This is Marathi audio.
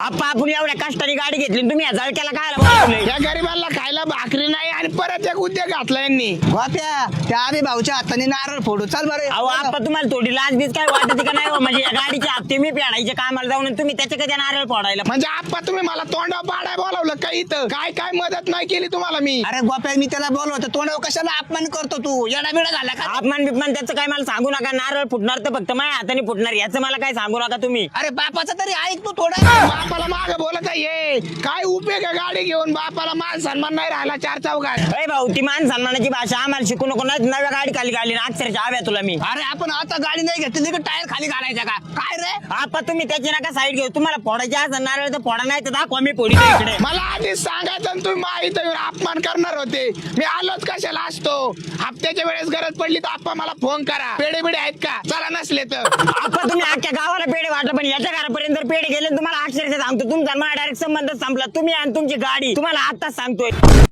आप्पा आपण एवढ्या कष्टाने गाडी घेतली आणि तुम्ही या जळक्याला खायला बोलवलंय. या गरीबाला खायला भाकरी नाही आणि परत एक उद्योग घातला यांनी. गोप्या त्या आम्ही भाऊच्या हाताने नारळ फोडू. चल बरं. अहो आप्पा तुम्हाला थोडी लाज बीज काय वाटते का नाही हो? म्हणजे या गाडीचे हप्ते मी फेडायचे कामाला जाऊन आणि तुम्ही त्याच्या कधी नारळ फोडायला. म्हणजे आप्पा तुम्ही मला तोंडावर पाडाय बोलावलं का इथं? काय काय मदत नाही केली तुम्हाला मी? अरे गोप्या मी त्याला बोलवतो, तोंडावर कशाला अपमान करतो तू? येडा बिडा झाला का? अपमान बिपमान त्याचं काय मला सांगू नका. नारळ फुटणार तर फक्त माझ्या हाताने फुटणार, याचं मला काय सांगू नका तुम्ही. अरे बापाचं तरी ऐक तू थोडं. बापाला माग बोलत आहे काय उपयोग आहे गाडी घेऊन? बापाला मान सन्मान नाही राहिला चार चौघात. अरे भाऊ ती मान सन्मानाची भाषा आम्हाला शिकू नको ना. नव्या गाडी खाली घाली ना अक्षरशः हव्या तुला मी. अरे आपण आता गाडी नाही घेतली की टायर खाली घालायचा का काय रे? आप्पा तुम्ही त्याची नका साईड घेऊ. तुम्हाला फोडायचे असं नारळ तर फोडा, नाही तर दाखवा मी फोडी इकडे. मला आधीच सांगायचं आणि तुम्ही माहिती येऊन अपमान करणार होते. मी आलोच कशाला असतो. हप्त्याच्या वेळेस गरज पडली तर आप्पा मला फोन करा. पेढे बिडे आहेत का? चला नसले तर. आप्पा तुम्ही अख्ख्या गावाला पेढे वाटलं, पण याच्या घरापर्यंत जर पेढे गेले तुम्हाला अक्षरशः सांगतो तुमचा मला डायरेक्ट संबंध संपला. तुम्ही आणि तुमची गाडी तुम्हाला आताच सांगतोय.